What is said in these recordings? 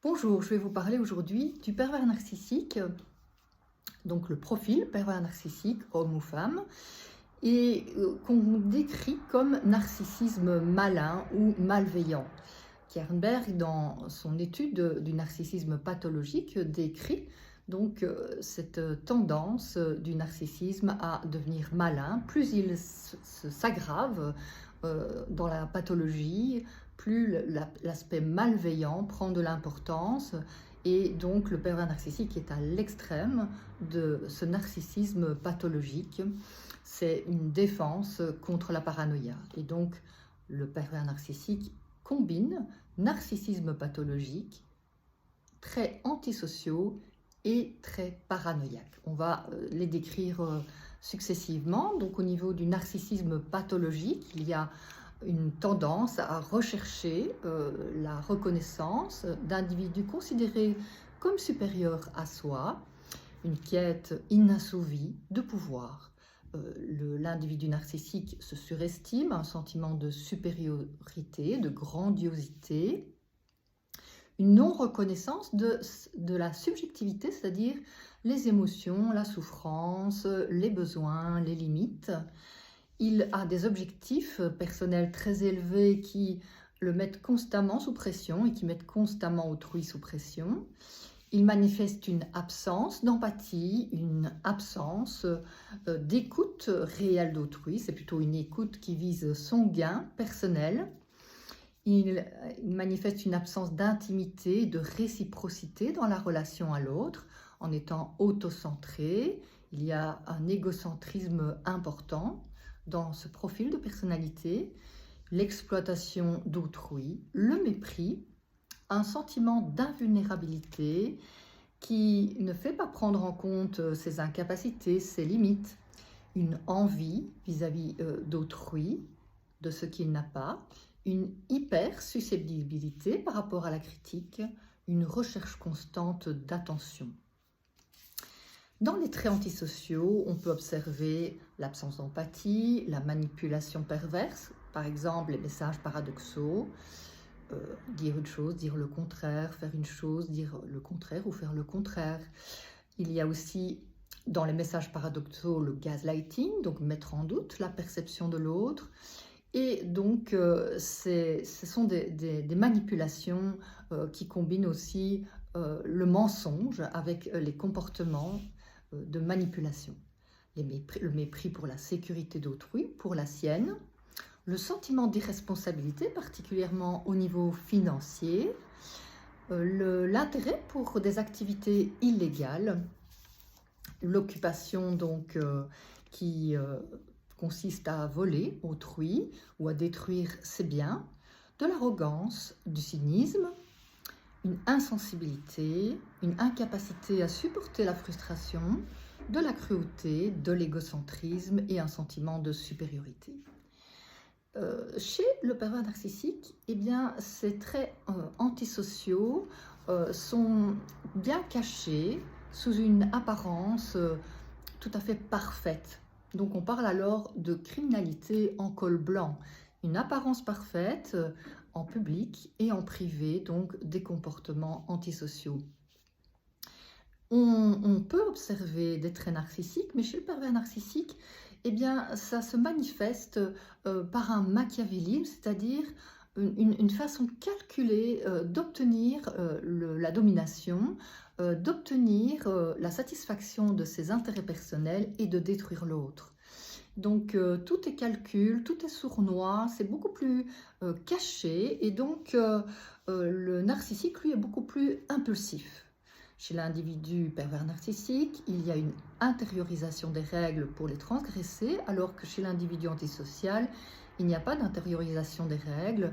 Bonjour, je vais vous parler aujourd'hui du pervers narcissique, donc le profil pervers narcissique, homme ou femme, et qu'on décrit comme narcissisme malin ou malveillant. Kernberg, dans son étude du narcissisme pathologique, décrit donc cette tendance du narcissisme à devenir malin. Plus il s'aggrave dans la pathologie, plus l'aspect malveillant prend de l'importance, et donc le pervers narcissique est à l'extrême de ce narcissisme pathologique. C'est une défense contre la paranoïa. Et donc le pervers narcissique combine narcissisme pathologique, traits antisociaux et traits paranoïaques. On va les décrire successivement. Donc au niveau du narcissisme pathologique, il y a une tendance à rechercher la reconnaissance d'individus considérés comme supérieurs à soi, une quête inassouvie de pouvoir. L'individu narcissique se surestime, un sentiment de supériorité, de grandiosité, une non-reconnaissance de la subjectivité, c'est-à-dire les émotions, la souffrance, les besoins, les limites. Il a des objectifs personnels très élevés qui le mettent constamment sous pression et qui mettent constamment autrui sous pression. Il manifeste une absence d'empathie, une absence d'écoute réelle d'autrui. C'est plutôt une écoute qui vise son gain personnel. Il manifeste une absence d'intimité, de réciprocité dans la relation à l'autre, en étant autocentré. Il y a un égocentrisme important dans ce profil de personnalité, l'exploitation d'autrui, le mépris, un sentiment d'invulnérabilité qui ne fait pas prendre en compte ses incapacités, ses limites, une envie vis-à-vis d'autrui, de ce qu'il n'a pas, une hyper-susceptibilité par rapport à la critique, une recherche constante d'attention. Dans les traits antisociaux, on peut observer l'absence d'empathie, la manipulation perverse, par exemple les messages paradoxaux, dire une chose, dire le contraire, faire une chose, dire le contraire ou faire le contraire. Il y a aussi dans les messages paradoxaux le gaslighting, donc mettre en doute la perception de l'autre. Et donc, ce sont des manipulations qui combinent aussi le mensonge avec les comportements de manipulation. Le mépris pour la sécurité d'autrui, pour la sienne, le sentiment d'irresponsabilité, particulièrement au niveau financier, l'intérêt pour des activités illégales, l'occupation donc qui consiste à voler autrui ou à détruire ses biens, de l'arrogance, du cynisme, une insensibilité, une incapacité à supporter la frustration, de la cruauté, de l'égocentrisme et un sentiment de supériorité. Chez le pervers narcissique, eh bien, ces traits antisociaux sont bien cachés sous une apparence tout à fait parfaite. Donc on parle alors de criminalité en col blanc, une apparence parfaite en public et en privé, donc des comportements antisociaux. On peut observer des traits narcissiques, mais chez le pervers narcissique, eh bien, ça se manifeste par un machiavélisme, c'est-à-dire une façon calculée d'obtenir la domination, d'obtenir la satisfaction de ses intérêts personnels et de détruire l'autre. Donc tout est calcul, tout est sournois, c'est beaucoup plus caché, et donc le narcissique, lui, est beaucoup plus impulsif. Chez l'individu pervers narcissique, il y a une intériorisation des règles pour les transgresser, alors que chez l'individu antisocial, il n'y a pas d'intériorisation des règles,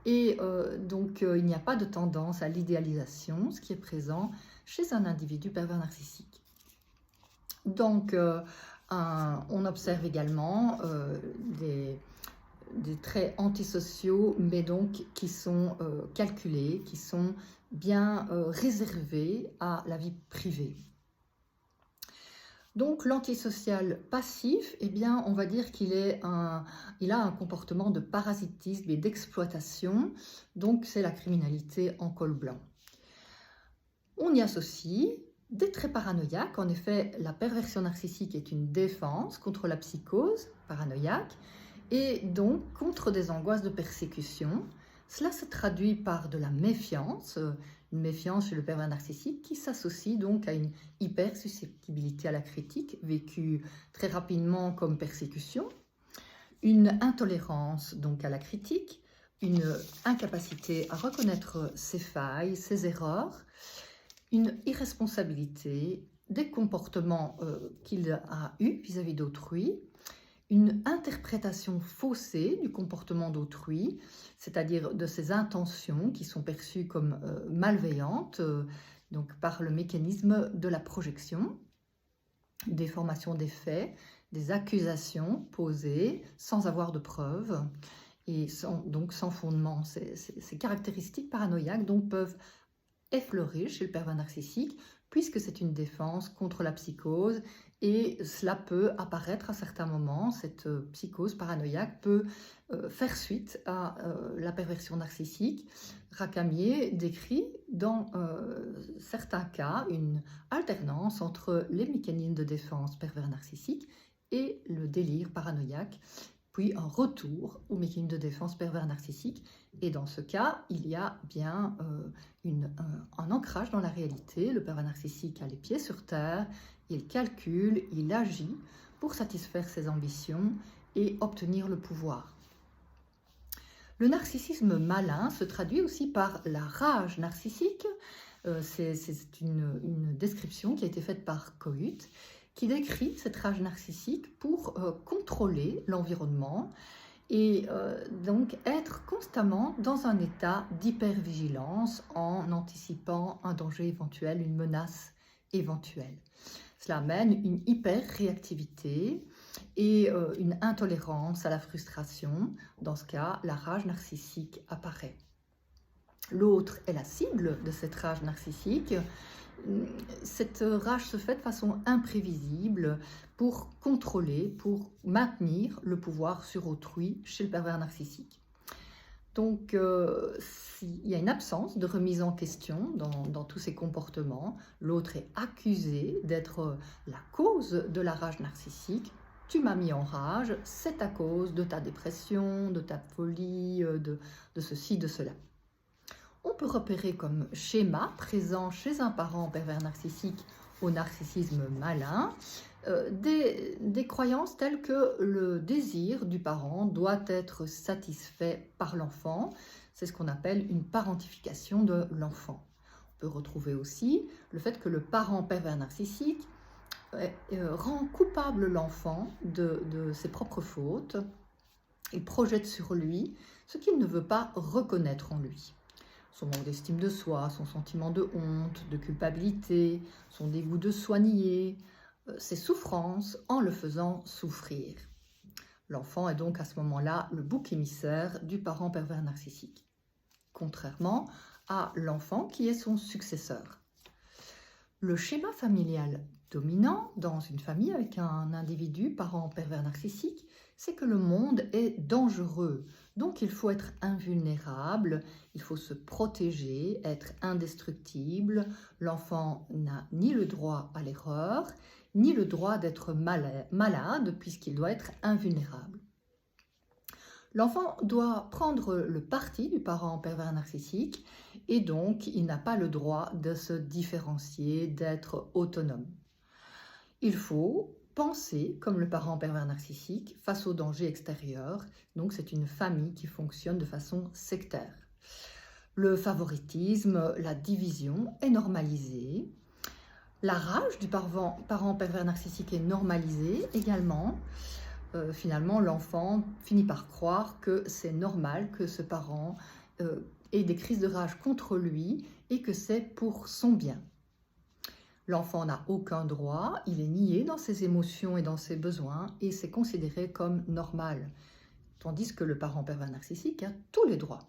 et donc il n'y a pas de tendance à l'idéalisation, ce qui est présent chez un individu pervers narcissique. Donc on observe également des traits antisociaux, mais donc qui sont calculés, qui sont bien réservés à la vie privée. Donc l'antisocial passif, eh bien, on va dire qu'il a un comportement de parasitisme et d'exploitation, donc c'est la criminalité en col blanc. On y associe des traits paranoïaques. En effet, la perversion narcissique est une défense contre la psychose paranoïaque et donc contre des angoisses de persécution. Cela se traduit par de la méfiance, une méfiance chez le pervers narcissique qui s'associe donc à une hypersusceptibilité à la critique, vécue très rapidement comme persécution, une intolérance donc à la critique, une incapacité à reconnaître ses failles, ses erreurs, une irresponsabilité, des comportements qu'il a eus vis-à-vis d'autrui, une interprétation faussée du comportement d'autrui, c'est-à-dire de ses intentions qui sont perçues comme malveillantes, donc par le mécanisme de la projection, des formations des faits, des accusations posées sans avoir de preuves et donc sans fondement. Ces caractéristiques paranoïaques donc peuvent effleurer chez le pervers narcissique puisque c'est une défense contre la psychose et cela peut apparaître à certains moments. Cette psychose paranoïaque peut faire suite à la perversion narcissique. Racamier décrit dans certains cas une alternance entre les mécanismes de défense pervers narcissique et le délire paranoïaque, puis un retour au mécanisme de défense pervers narcissique. Et dans ce cas, il y a bien un ancrage dans la réalité. Le pervers narcissique a les pieds sur terre, il calcule, il agit pour satisfaire ses ambitions et obtenir le pouvoir. Le narcissisme malin se traduit aussi par la rage narcissique. C'est une description qui a été faite par Cohut, qui décrit cette rage narcissique pour contrôler l'environnement et donc être constamment dans un état d'hypervigilance en anticipant un danger éventuel, une menace éventuelle. Cela amène une hyper-réactivité et une intolérance à la frustration. Dans ce cas, la rage narcissique apparaît. L'autre est la cible de cette rage narcissique. Cette rage se fait de façon imprévisible pour contrôler, pour maintenir le pouvoir sur autrui chez le pervers narcissique. Donc, il y a une absence de remise en question dans tous ces comportements. L'autre est accusé d'être la cause de la rage narcissique. Tu m'as mis en rage, c'est à cause de ta dépression, de ta folie, de ceci, de cela. On peut repérer comme schéma présent chez un parent pervers narcissique au narcissisme malin des croyances telles que le désir du parent doit être satisfait par l'enfant. C'est ce qu'on appelle une parentification de l'enfant. On peut retrouver aussi le fait que le parent pervers narcissique rend coupable l'enfant de ses propres fautes et projette sur lui ce qu'il ne veut pas reconnaître en lui. Son manque d'estime de soi, son sentiment de honte, de culpabilité, son dégoût de soi nié, ses souffrances en le faisant souffrir. L'enfant est donc à ce moment-là le bouc émissaire du parent pervers narcissique, contrairement à l'enfant qui est son successeur. Le schéma familial dominant dans une famille avec un individu parent pervers narcissique, c'est que le monde est dangereux. Donc il faut être invulnérable, il faut se protéger, être indestructible. L'enfant n'a ni le droit à l'erreur, ni le droit d'être malade puisqu'il doit être invulnérable. L'enfant doit prendre le parti du parent pervers narcissique et donc il n'a pas le droit de se différencier, d'être autonome. Il faut penser comme le parent pervers narcissique face aux dangers extérieurs. Donc c'est une famille qui fonctionne de façon sectaire. Le favoritisme, la division est normalisée. La rage du parent pervers narcissique est normalisée également. Finalement, l'enfant finit par croire que c'est normal que ce parent ait des crises de rage contre lui et que c'est pour son bien. L'enfant n'a aucun droit, il est nié dans ses émotions et dans ses besoins et c'est considéré comme normal. Tandis que le parent pervers narcissique a tous les droits.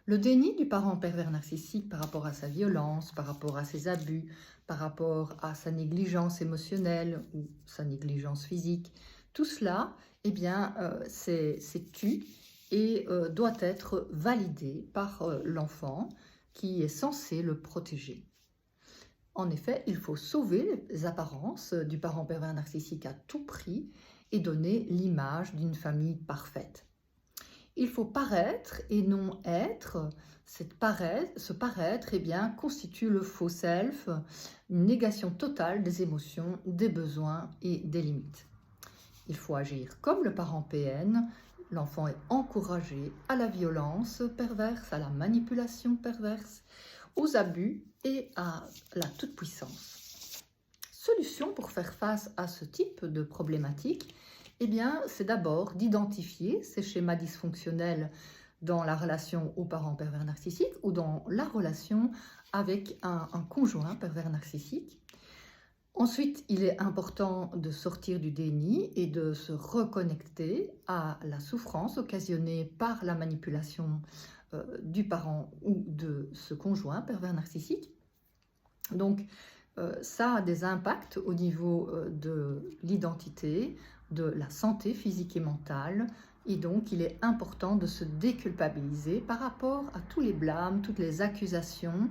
Le déni du parent pervers narcissique par rapport à sa violence, par rapport à ses abus, par rapport à sa négligence émotionnelle ou sa négligence physique, tout cela, eh bien, c'est tu et doit être validé par l'enfant. qui est censé le protéger. En effet, il faut sauver les apparences du parent pervers narcissique à tout prix et donner l'image d'une famille parfaite. Il faut paraître et non être. Ce paraître constitue le faux self, une négation totale des émotions, des besoins et des limites. Il faut agir comme le parent PN. L'enfant est encouragé à la violence perverse, à la manipulation perverse, aux abus et à la toute-puissance. Solution pour faire face à ce type de problématique, c'est d'abord d'identifier ces schémas dysfonctionnels dans la relation aux parents pervers narcissiques ou dans la relation avec un conjoint pervers narcissique. Ensuite, il est important de sortir du déni et de se reconnecter à la souffrance occasionnée par la manipulation du parent ou de ce conjoint pervers narcissique. Donc, ça a des impacts au niveau de l'identité, de la santé physique et mentale, et donc il est important de se déculpabiliser par rapport à tous les blâmes, toutes les accusations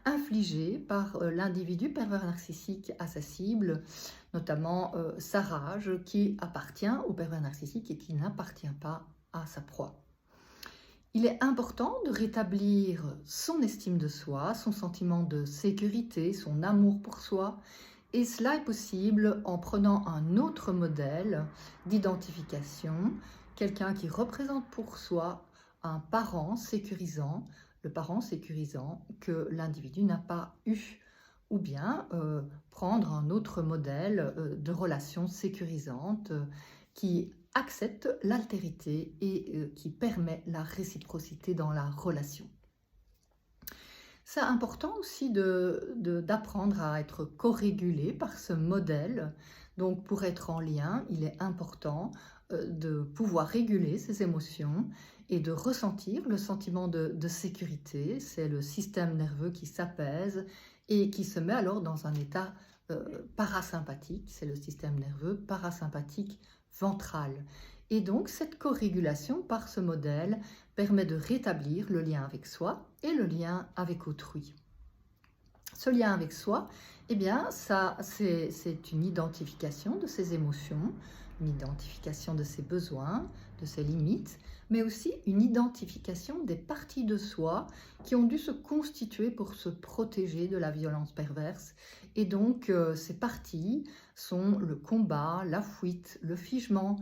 infligées par l'individu pervers narcissique à sa cible, notamment sa rage qui appartient au pervers narcissique et qui n'appartient pas à sa proie. Il est important de rétablir son estime de soi, son sentiment de sécurité, son amour pour soi, et cela est possible en prenant un autre modèle d'identification, quelqu'un qui représente pour soi un parent sécurisant, le parent sécurisant que l'individu n'a pas eu, ou bien prendre un autre modèle de relation sécurisante qui accepte l'altérité et qui permet la réciprocité dans la relation. C'est important aussi d'apprendre à être co-régulé par ce modèle. Donc pour être en lien, il est important de pouvoir réguler ses émotions et de ressentir le sentiment de sécurité. C'est le système nerveux qui s'apaise et qui se met alors dans un état parasympathique. C'est le système nerveux parasympathique ventral. Et donc cette co-régulation par ce modèle permet de rétablir le lien avec soi et le lien avec autrui. Ce lien avec soi, c'est une identification de ses émotions, une identification de ses besoins, de ses limites, mais aussi une identification des parties de soi qui ont dû se constituer pour se protéger de la violence perverse. Et donc, ces parties sont le combat, la fuite, le figement.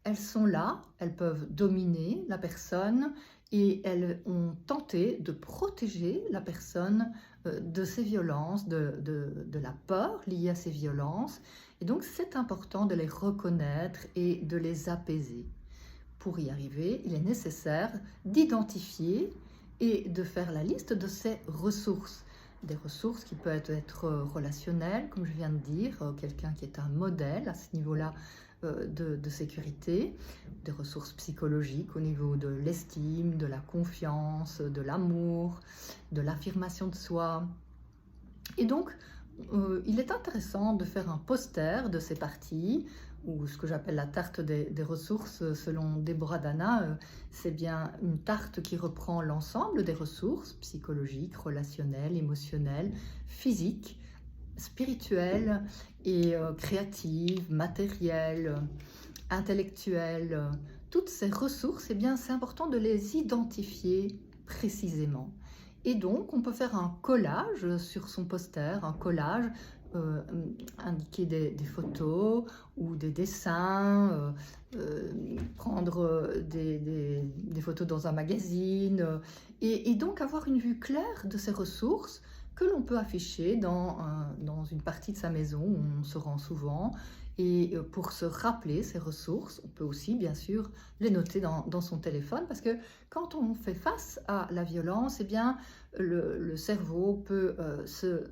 Elles sont là, elles peuvent dominer la personne et elles ont tenté de protéger la personne de ces violences, de la peur liée à ces violences. Et donc, c'est important de les reconnaître et de les apaiser. Pour y arriver, il est nécessaire d'identifier et de faire la liste de ces ressources. Des ressources qui peuvent être relationnelles, comme je viens de dire, quelqu'un qui est un modèle à ce niveau-là de sécurité, des ressources psychologiques au niveau de l'estime, de la confiance, de l'amour, de l'affirmation de soi. Et donc, il est intéressant de faire un poster de ces parties, ou ce que j'appelle la tarte des ressources selon Deborah Dana. C'est bien une tarte qui reprend l'ensemble des ressources psychologiques, relationnelles, émotionnelles, physiques, spirituelles et créatives, matérielles, intellectuelles. Toutes ces ressources, c'est important de les identifier précisément. Et donc, on peut faire un collage sur son poster, un collage, indiquer des photos ou des dessins, prendre des photos dans un magazine, et donc avoir une vue claire de ces ressources que l'on peut afficher dans une partie de sa maison où on se rend souvent. Et pour se rappeler ces ressources, on peut aussi bien sûr les noter dans son téléphone, parce que quand on fait face à la violence, le cerveau peut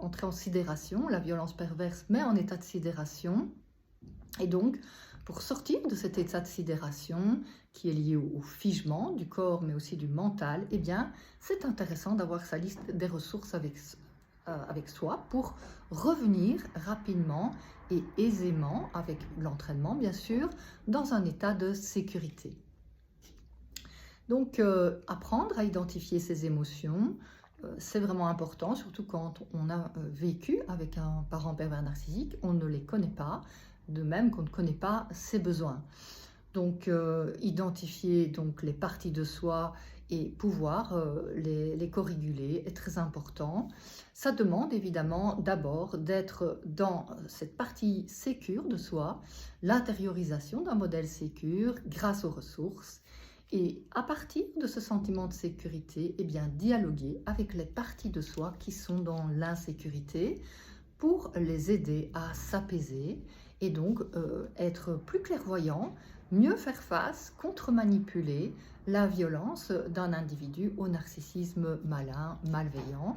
entrer en sidération, la violence perverse met en état de sidération. Et donc, pour sortir de cet état de sidération qui est lié au figement du corps mais aussi du mental, c'est intéressant d'avoir sa liste des ressources avec soi pour revenir rapidement et aisément, avec l'entraînement bien sûr, dans un état de sécurité. Donc, apprendre à identifier ses émotions, C'est vraiment important, surtout quand on a vécu avec un parent pervers narcissique, on ne les connaît pas, de même qu'on ne connaît pas ses besoins. Donc, identifier donc, les parties de soi et pouvoir les corréguler est très important. Ça demande évidemment d'abord d'être dans cette partie sécure de soi, l'intériorisation d'un modèle sécure grâce aux ressources. Et à partir de ce sentiment de sécurité, eh bien, dialoguer avec les parties de soi qui sont dans l'insécurité pour les aider à s'apaiser et donc être plus clairvoyant, mieux faire face, contre-manipuler la violence d'un individu au narcissisme malin, malveillant,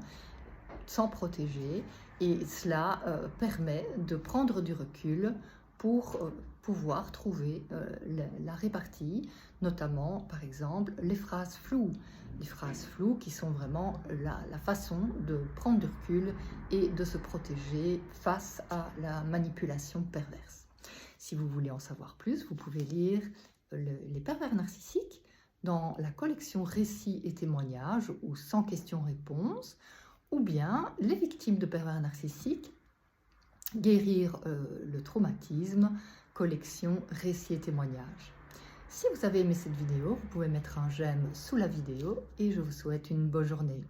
sans protéger. Et cela permet de prendre du recul pour pouvoir trouver la répartie, notamment par exemple les phrases floues. Les phrases floues qui sont vraiment la façon de prendre du recul et de se protéger face à la manipulation perverse. Si vous voulez en savoir plus, vous pouvez lire Les pervers narcissiques dans la collection Récits et témoignages ou Sans questions-réponses, ou bien Les victimes de pervers narcissiques, Guérir le traumatisme, collection Récits et témoignages. Si vous avez aimé cette vidéo, vous pouvez mettre un j'aime sous la vidéo et je vous souhaite une bonne journée.